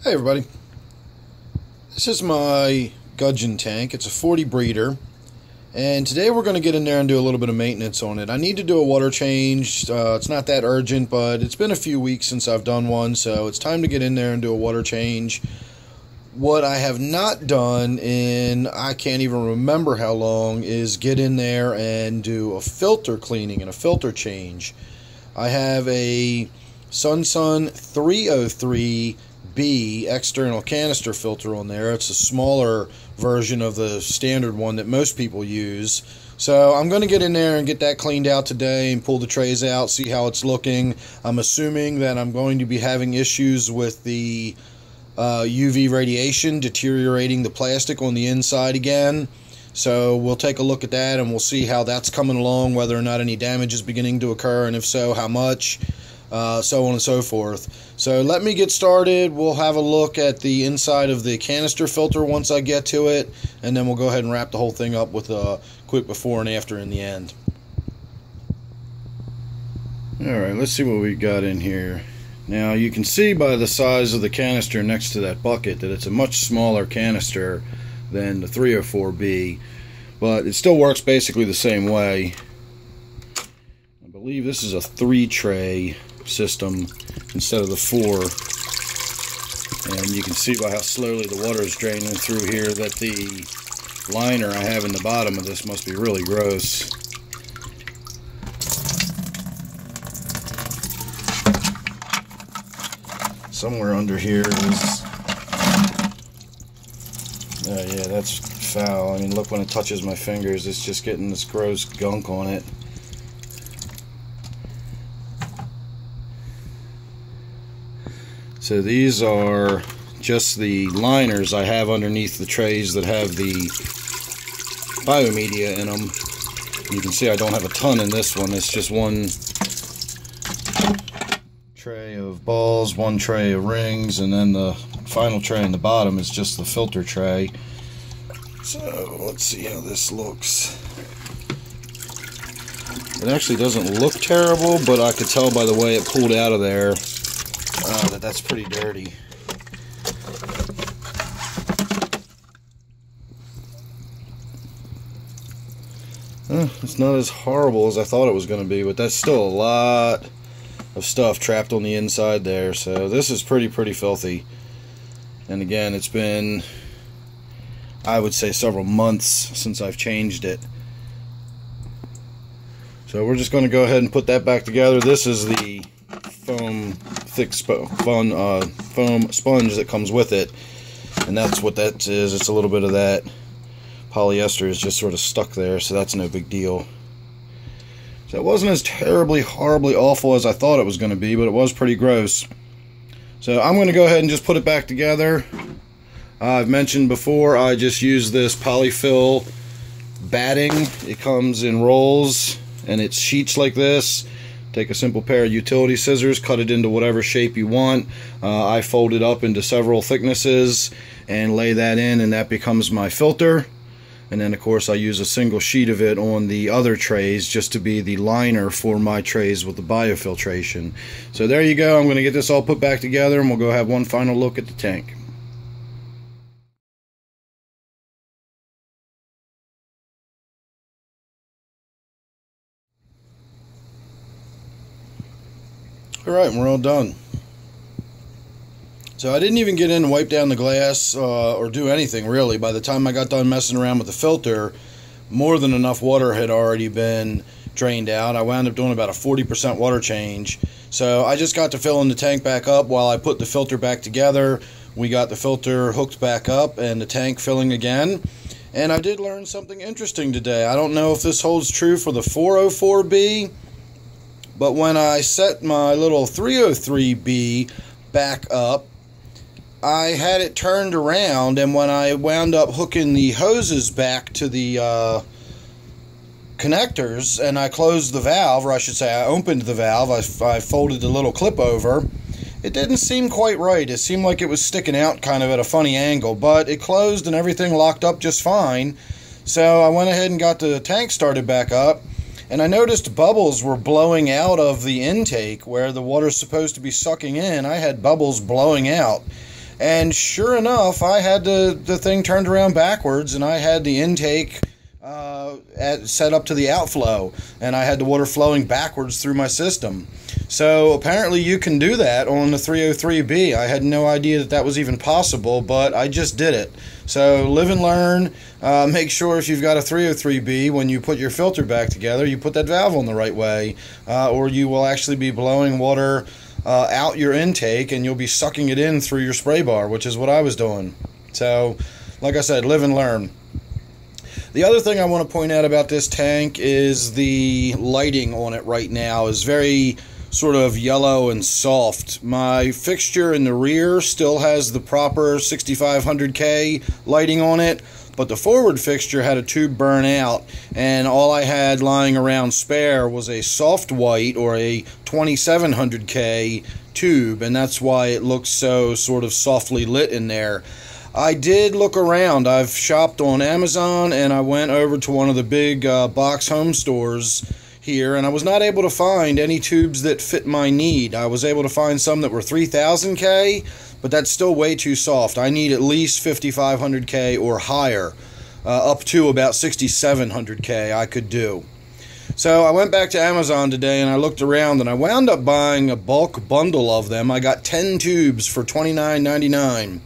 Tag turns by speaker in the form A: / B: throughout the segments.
A: Hey everybody, this is my gudgeon tank. It's a 40 breeder, and today we're going to get in there and do a little bit of maintenance on it. I need to do a water change. It's not that urgent, but it's been a few weeks since I've done one, so it's time to get in there and do a water change. What I have not done in I can't even remember how long is get in there and do a filter cleaning and a filter change. I have a SunSun 304B external canister filter on there. It's a smaller version of the standard one that most people use. So I'm going to get in there and get that cleaned out today and pull the trays out, see how it's looking. I'm assuming that I'm going to be having issues with the UV radiation deteriorating the plastic on the inside again. So we'll take a look at that and we'll see how that's coming along, whether or not any damage is beginning to occur, and if so, how much. So on and so forth. So let me get started. We'll have a look at the inside of the canister filter once I get to it, and then we'll go ahead and wrap the whole thing up with a quick before and after in the end. Alright, let's see what we got in here. Now you can see by the size of the canister next to that bucket that it's a much smaller canister than the 304B, but it still works basically the same way. I believe this is a 3-tray system instead of the 4, and you can see by how slowly the water is draining through here that the liner I have in the bottom of this must be really gross. Somewhere under here is yeah, that's foul. I mean, look, when it touches my fingers, it's just getting this gross gunk on it. So these are just the liners I have underneath the trays that have the biomedia in them. You can see I don't have a ton in this one. It's just one tray of balls, one tray of rings, and then the final tray in the bottom is just the filter tray. So let's see how this looks. It actually doesn't look terrible, but I could tell by the way it pulled out of there that's pretty dirty. It's not as horrible as I thought it was going to be, but that's still a lot of stuff trapped on the inside there. So this is pretty filthy. And again, it's been, I would say, several months since I've changed it. So we're just going to go ahead and put that back together. This is the foam sponge that comes with it, and that's what that is. It's a little bit of that polyester is just sort of stuck there, so that's no big deal. So it wasn't as horribly awful as I thought it was going to be, but it was pretty gross. So I'm going to go ahead and just put it back together. I've mentioned before, I just use this polyfill batting. It comes in rolls and it's sheets like this. Take a simple pair of utility scissors, cut it into whatever shape you want. I fold it up into several thicknesses and lay that in, and that becomes my filter. And then of course I use a single sheet of it on the other trays just to be the liner for my trays with the biofiltration. So there you go. I'm going to get this all put back together and we'll go have one final look at the tank. Alright, we're all done. So I didn't even get in and wipe down the glass or do anything really. By the time I got done messing around with the filter, more than enough water had already been drained out. I wound up doing about a 40% water change. So I just got to filling the tank back up while I put the filter back together. We got the filter hooked back up and the tank filling again. And I did learn something interesting today. I don't know if this holds true for the 404B, but when I set my little 303B back up, I had it turned around, and when I wound up hooking the hoses back to the connectors and I closed the valve, or I should say I opened the valve, I folded the little clip over, it didn't seem quite right. It seemed like it was sticking out kind of at a funny angle, but it closed and everything locked up just fine. So I went ahead and got the tank started back up, and I noticed bubbles were blowing out of the intake where the water's supposed to be sucking in. I had bubbles blowing out. And sure enough, I had the thing turned around backwards, and I had the intake set up to the outflow, and I had the water flowing backwards through my system. So apparently you can do that on the 303B. I had no idea that that was even possible, but I just did it. So live and learn. Make sure if you've got a 303B, when you put your filter back together, you put that valve on the right way, or you will actually be blowing water out your intake, and you'll be sucking it in through your spray bar, which is what I was doing. So, like I said, live and learn. The other thing I want to point out about this tank is the lighting on it right now is very sort of yellow and soft. My fixture in the rear still has the proper 6500K lighting on it, but the forward fixture had a tube burn out, and all I had lying around spare was a soft white or a 2700K tube, and that's why it looks so sort of softly lit in there. I did look around. I've shopped on Amazon, and I went over to one of the big box home stores here, and I was not able to find any tubes that fit my need. I was able to find some that were 3000K, but that's still way too soft. I need at least 5500K or higher, up to about 6700K I could do. So I went back to Amazon today, and I looked around, and I wound up buying a bulk bundle of them. I got 10 tubes for $29.99.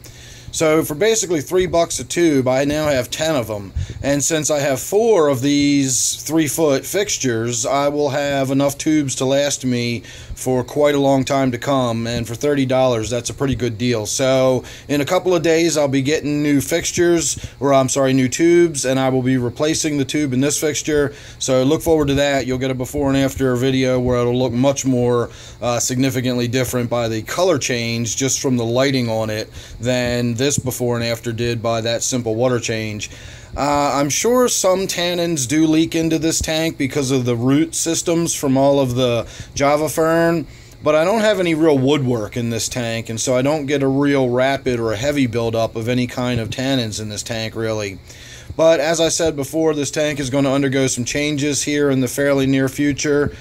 A: So for basically $3 a tube, I now have 10 of them. And since I have 4 of these 3-foot fixtures, I will have enough tubes to last me for quite a long time to come. And for $30, that's a pretty good deal. So in a couple of days, I'll be getting new fixtures, or I'm sorry, new tubes, and I will be replacing the tube in this fixture. So look forward to that. You'll get a before and after video where it'll look much more significantly different by the color change just from the lighting on it than this before and after did by that simple water change. I'm sure some tannins do leak into this tank because of the root systems from all of the Java fern, but I don't have any real woodwork in this tank, and so I don't get a real rapid or a heavy buildup of any kind of tannins in this tank, really. But as I said before, this tank is going to undergo some changes here in the fairly near future.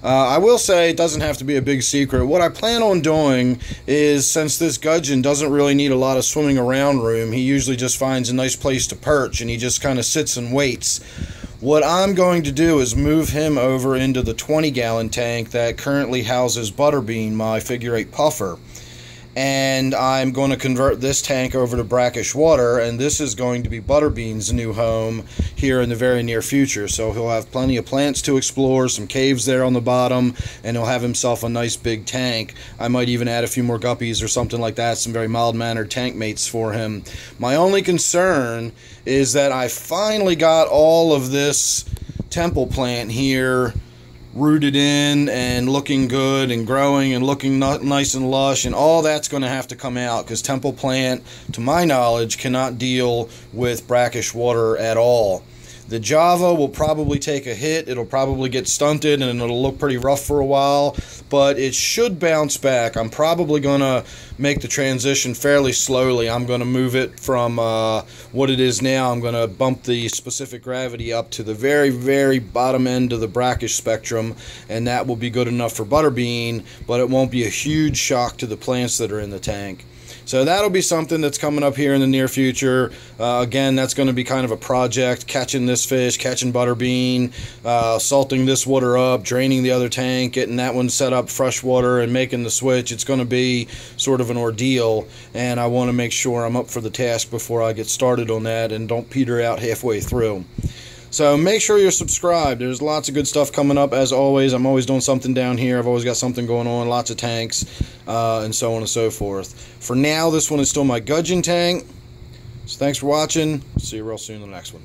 A: I will say it doesn't have to be a big secret. What I plan on doing is, since this gudgeon doesn't really need a lot of swimming around room, he usually just finds a nice place to perch and he just kind of sits and waits. What I'm going to do is move him over into the 20-gallon tank that currently houses Butterbean, my figure-8 puffer. And I'm going to convert this tank over to brackish water, and this is going to be Butterbean's new home here in the very near future. So he'll have plenty of plants to explore, some caves there on the bottom, and he'll have himself a nice big tank. I might even add a few more guppies or something like that, some very mild-mannered tank mates for him. My only concern is that I finally got all of this temple plant here rooted in and looking good and growing and looking nice and lush, and all that's going to have to come out because temple plant, to my knowledge, cannot deal with brackish water at all. The Java will probably take a hit, it'll probably get stunted, and it'll look pretty rough for a while, but it should bounce back. I'm probably going to make the transition fairly slowly. I'm going to move it from what it is now. I'm going to bump the specific gravity up to the very, very bottom end of the brackish spectrum, and that will be good enough for Butterbean, but it won't be a huge shock to the plants that are in the tank. So that'll be something that's coming up here in the near future. Again, that's going to be kind of a project, catching this fish, catching Butterbean, salting this water up, draining the other tank, getting that one set up freshwater, and making the switch. It's going to be sort of an ordeal, and I want to make sure I'm up for the task before I get started on that and don't peter out halfway through. So make sure you're subscribed. There's lots of good stuff coming up, as always. I'm always doing something down here. I've always got something going on, lots of tanks, and so on and so forth. For now, this one is still my gudgeon tank. So thanks for watching. See you real soon in the next one.